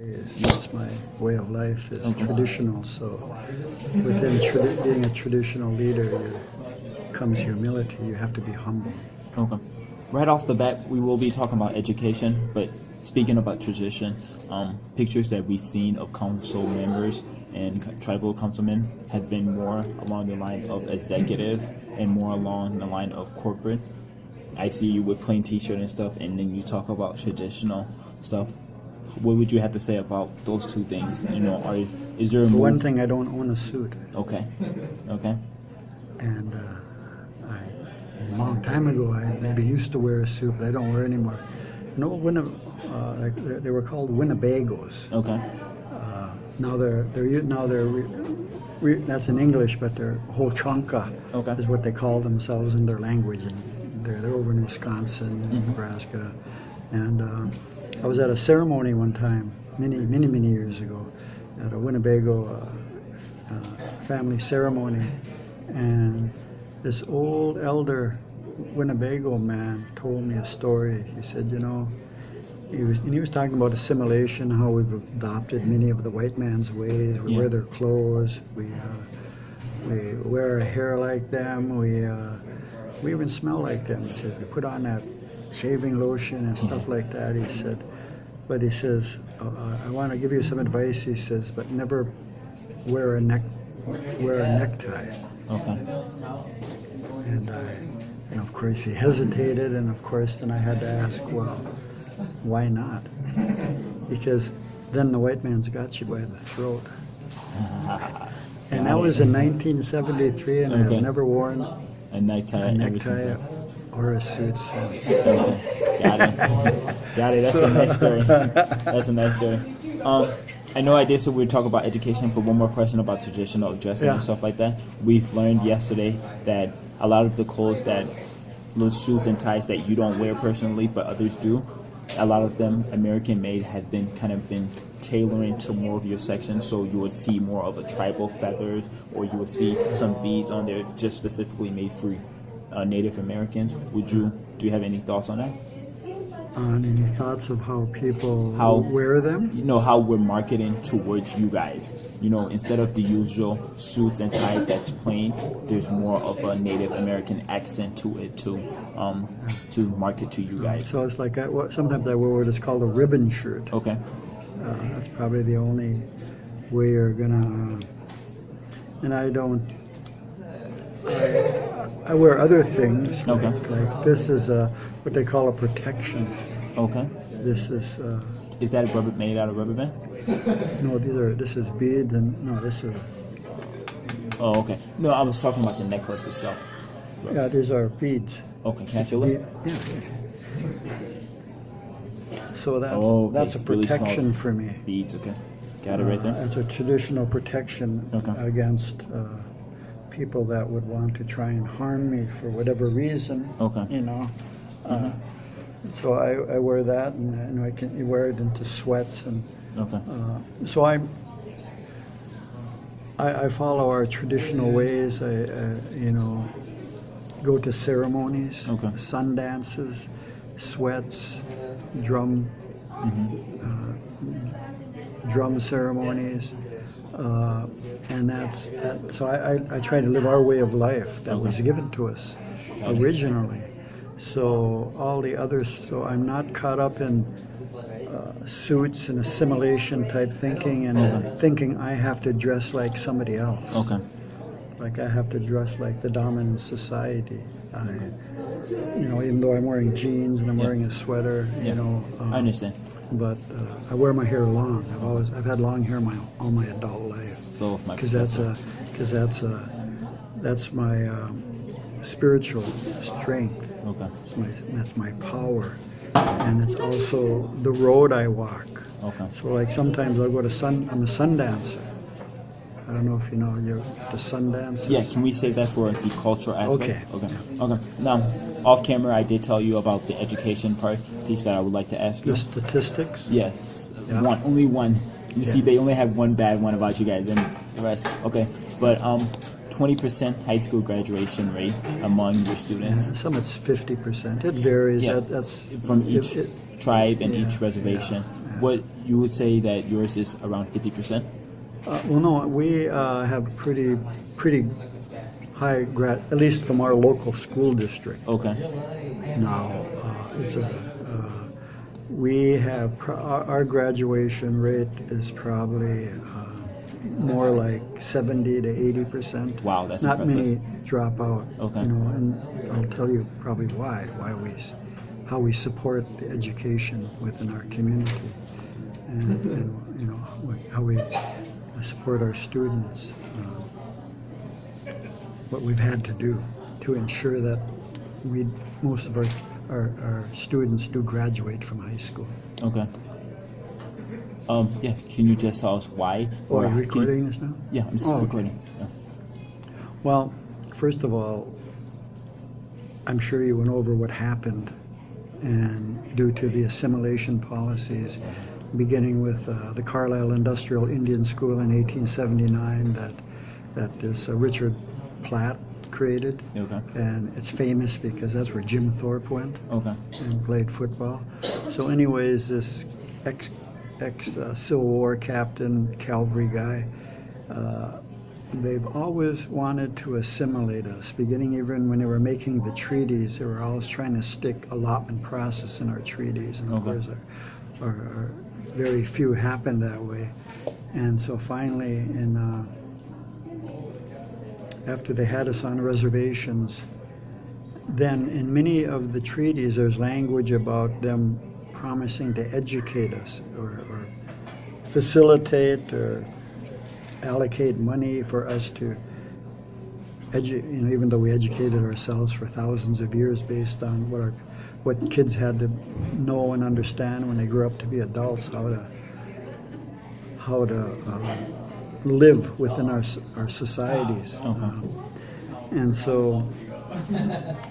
That's my way of life, is traditional. So within being a traditional leader comes humility. You have to be humble. Okay. Right off the bat, we will be talking about education, but speaking about tradition, pictures that we've seen of council members and tribal councilmen have been more along the line of executive and more along the line of corporate. I see you with plain t-shirt and stuff, and then you talk about traditional stuff. What would you have to say about those two things? Is there a one thing? I don't own a suit. Okay. And a long time ago, I maybe used to wear a suit, but I don't wear it anymore. They were called Winnebagos. Okay. Now they're that's in English, but they're Ho-Chunka is what they call themselves in their language, and they're over in Wisconsin, Nebraska, and I was at a ceremony one time, many years ago, at a Winnebago family ceremony, and this old elder Winnebago man told me a story. He said, he was talking about assimilation, how we've adopted many of the white man's ways. We wear their clothes, we wear our hair like them, we even smell like them. He said, we put on that shaving lotion and stuff like that. He said, but he says, I want to give you some advice. He says, but never wear a necktie. Okay. And of course he hesitated, and of course then I had to ask, well, why not? Because then the white man's got you by the throat. And that was in 1973, and I've never worn a necktie or a suit since. Got it. That's a nice story. That's a nice story. I know I did say we would talk about education, but one more question about traditional dressing and stuff like that. We've learned yesterday that a lot of the clothes those shoes and ties that you don't wear personally, but others do, a lot of them American made have been tailoring to more of your section, so you would see more of a tribal feathers, or you would see some beads on there just specifically made for Native Americans. Do you have any thoughts on that? Any thoughts of how people wear them? How we're marketing towards you guys. Instead of the usual suits and ties that's plain, there's more of a Native American accent to it to market to you guys. So it's like sometimes I wear what is called a ribbon shirt. Okay. That's probably the only way you're gonna. And I wear other things. Like this is what they call a protection. Okay. This is. Is that made out of rubber band? No, this is bead, and no, this is. Oh, okay. No, I was talking about the necklace itself. Yeah, these are beads. Okay, can I feel it? Yeah. So that's a protection really for me. Beads, okay. Got it right there. It's a traditional protection against people that would want to try and harm me for whatever reason. Okay. So I wear that, and I can wear it into sweats, and so I follow our traditional ways. I go to ceremonies, sun dances, sweats, drum ceremonies, and that's that. So I try to live our way of life that was given to us originally. So all the others. So I'm not caught up in suits and assimilation type thinking, and thinking I have to dress like somebody else. Okay. Like I have to dress like the dominant society. Even though I'm wearing jeans and I'm wearing a sweater, I understand. But I wear my hair long. I've had long hair all my adult life. So if my because that's my spiritual strength. Okay. That's my power, and it's also the road I walk. Okay. So like sometimes I'll go to I'm a sun dancer. I don't know if you know the sun dancers. Yeah, can we save that for the cultural aspect? Okay. Now, off camera, I did tell you about the education piece that I would like to ask you. The statistics? Yes. Yeah. Only one. You see, they only have one bad one about you guys, and the rest. Okay. But 20% high school graduation rate among your students. Yeah, some it's 50%. It varies. Yeah. That's from each tribe and each reservation. Yeah. What you would say that yours is around 50%? Well, no, we have pretty high at least from our local school district. Okay. Now, we have our graduation rate is probably more like 70 to 80%. Wow, that's not impressive. many drop out. Okay. And I'll tell you probably how we support the education within our community, and how we support our students. What we've had to do to ensure that most of our students do graduate from high school. Okay. Yeah, can you just tell us why? Are you recording this now? Yeah, I'm just recording. Yeah. Well, first of all, I'm sure you went over what happened, and due to the assimilation policies, beginning with the Carlisle Industrial Indian School in 1879 that this Richard Platt created. Okay. And it's famous because that's where Jim Thorpe went. Okay. And played football. So anyways, this ex-Civil War captain, cavalry guy, they've always wanted to assimilate us. Beginning even when they were making the treaties, they were always trying to stick allotment process in our treaties. And of course, our very few happened that way. And so finally, after they had us on reservations, then in many of the treaties there's language about them promising to educate us or facilitate or allocate money for us to even though we educated ourselves for thousands of years based on what kids had to know and understand when they grew up to be adults, how to live within our societies. And so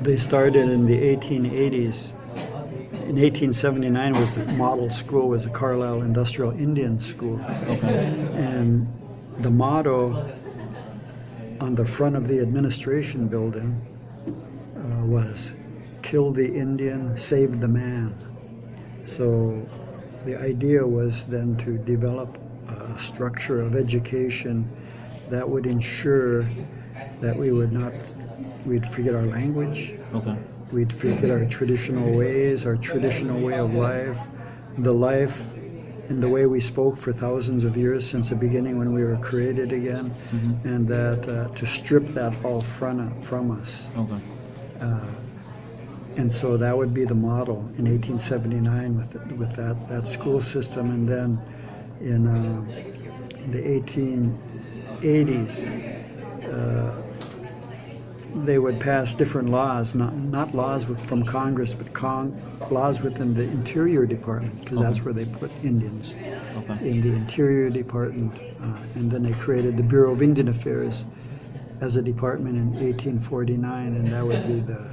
they started in the 1880s. In 1879 was the model school, was the Carlisle Industrial Indian School. And the motto on the front of the administration building was, "Kill the Indian, save the man." So the idea was then to develop a structure of education that would ensure that we'd forget our language, we'd forget our traditional ways, our traditional way of life, the life and the way we spoke for thousands of years since the beginning when we were created again, and that to strip that all from us. And so that would be the model in 1879 with that school system. And then in the 1880s, they would pass different laws, not laws from Congress, but laws within the Interior Department, because that's where they put Indians, in the Interior Department. And then they created the Bureau of Indian Affairs as a department in 1849, and that would be the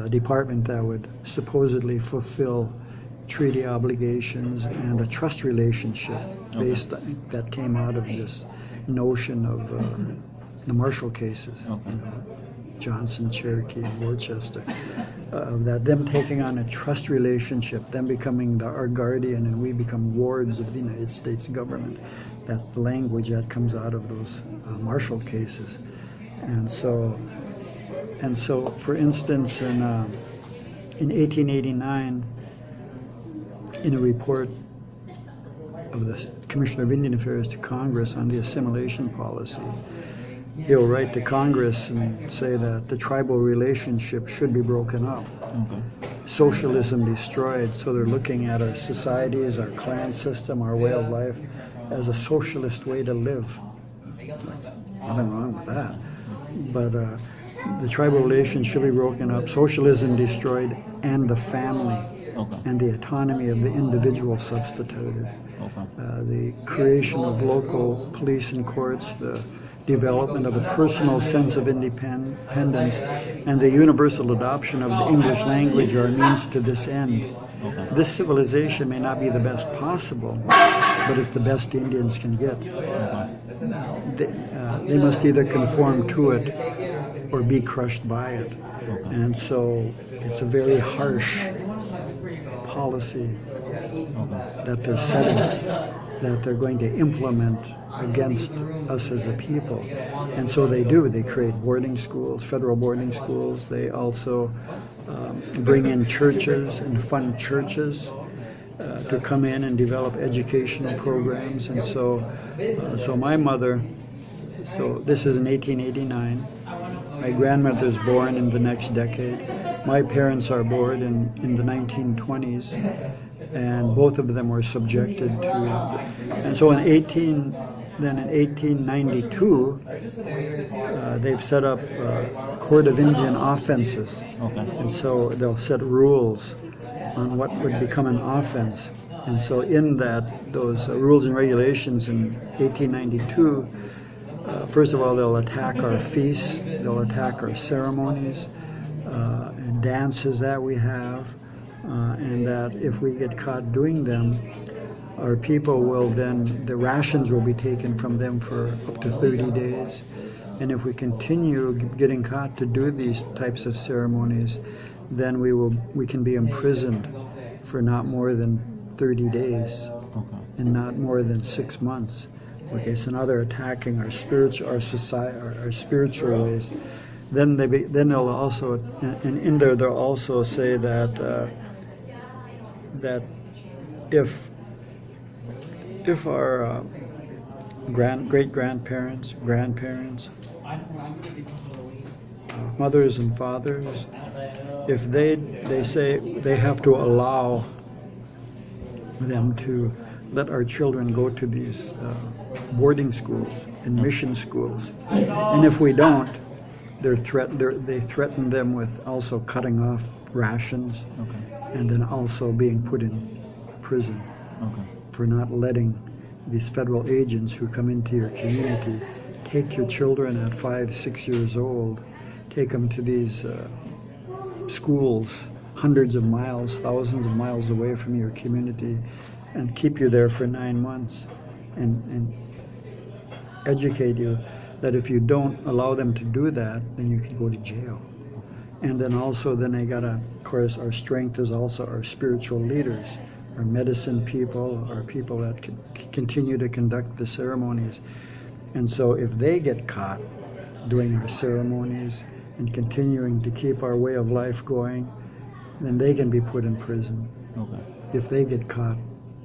department that would supposedly fulfill treaty obligations and a trust relationship that came out of this notion of the Marshall cases, Johnson, Cherokee, and Worcester, that them taking on a trust relationship, them becoming our guardian, and we become wards of the United States government. That's the language that comes out of those Marshall cases. And so, for instance, in 1889, in a report of the Commissioner of Indian Affairs to Congress on the assimilation policy, he'll write to Congress and say that the tribal relationship should be broken up. Socialism destroyed, so they're looking at our societies, our clan system, our way of life as a socialist way to live. Nothing wrong with that. But the tribal relations should be broken up, socialism destroyed, and the family and the autonomy of the individual substituted. The creation of local police and courts, the development of a personal sense of independence, and the universal adoption of the English language are a means to this end. This civilization may not be the best possible, but it's the best Indians can get. They must either conform to it or be crushed by it. And so it's a very harsh policy that they're setting, that they're going to implement against us as a people. And so they do. They create boarding schools, federal boarding schools. They also bring in churches and fund churches to come in and develop educational programs. And so my mother, so this is in 1889. My grandmother's born in the next decade. My parents are born in the 1920s, and both of them were subjected to. And so in 1892, they've set up Court of Indian Offenses. And so they'll set rules on what would become an offense. And so in those rules and regulations in 1892, first of all, they'll attack our feasts, they'll attack our ceremonies and dances that we have, and that if we get caught doing them, our people will then, the rations will be taken from them for up to 30 days. And if we continue getting caught to do these types of ceremonies, then we can be imprisoned for not more than 30 days and not more than 6 months. Okay, so now they're attacking our spiritual ways. Then they'll also, and in there they'll also say that if our great-grandparents, grandparents, mothers and fathers, if they say they have to allow them to let our children go to these boarding schools and mission schools, and if we don't, they threaten them with also cutting off rations, and then also being put in prison for not letting these federal agents who come into your community take your children at 5, 6 years old, take them to these schools hundreds of miles, thousands of miles away from your community, and keep you there for 9 months and educate you that if you don't allow them to do that, then you can go to jail. And then also, then they gotta, of course, our strength is also our spiritual leaders, our medicine people, our people that can continue to conduct the ceremonies. And so if they get caught doing our ceremonies and continuing to keep our way of life going, then they can be put in prison. If they get caught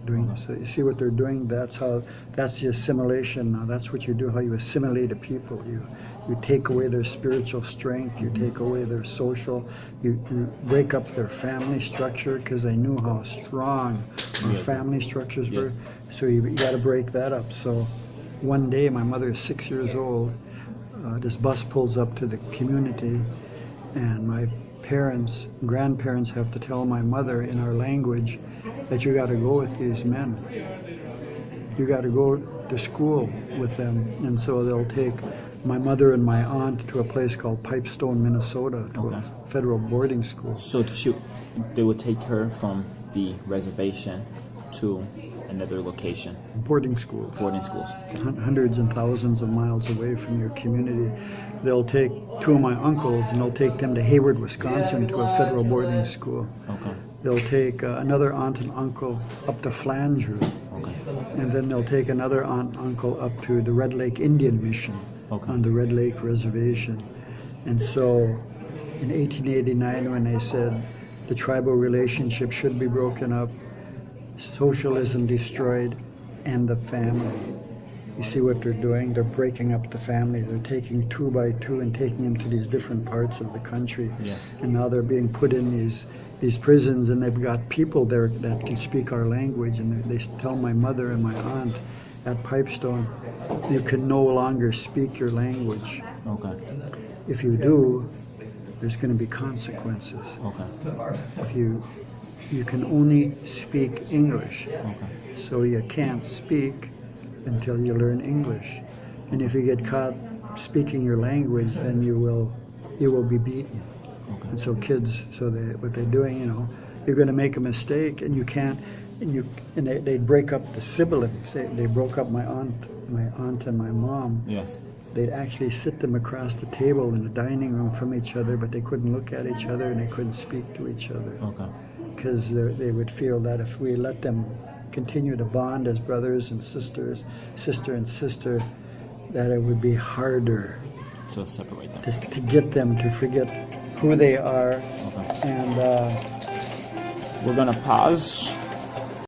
doing this. So you see what they're doing? That's the assimilation now. That's what you do, how you assimilate a people. You take away their spiritual strength, you take away their social, you break up their family structure, because they knew how strong our family structures were. So you got to break that up. So one day, my mother is 6 years old, this bus pulls up to the community, and my parents, grandparents have to tell my mother in our language that you got to go with these men. You got to go to school with them. And so they'll take my mother and my aunt to a place called Pipestone, Minnesota, to a federal boarding school. So they would take her from the reservation to another location. Boarding schools. Boarding schools. Hundreds and thousands of miles away from your community. They'll take two of my uncles and they'll take them to Hayward, Wisconsin, to a federal boarding school. They'll take another aunt and uncle up to Flandreau. And then they'll take another aunt and uncle up to the Red Lake Indian Mission on the Red Lake Reservation. And so in 1889, when they said the tribal relationship should be broken up, socialism destroyed, and the family. You see what they're doing? They're breaking up the family. They're taking 2 by 2 and taking them to these different parts of the country. And now they're being put in these prisons, and they've got people there that can speak our language. And they tell my mother and my aunt at Pipestone, you can no longer speak your language. If you do, there's going to be consequences. If you can only speak English. So you can't speak until you learn English. And if you get caught speaking your language, then you will be beaten. And so kids, what they're doing, you're going to make a mistake, and you can't, and they break up the siblings. They broke up my aunt and my mom. They'd actually sit them across the table in the dining room from each other, but they couldn't look at each other and they couldn't speak to each other. because they would feel that if we let them continue to bond as brothers and sisters, sister and sister, that it would be harder to separate them, to get them to forget who they are. Okay. And we're gonna pause.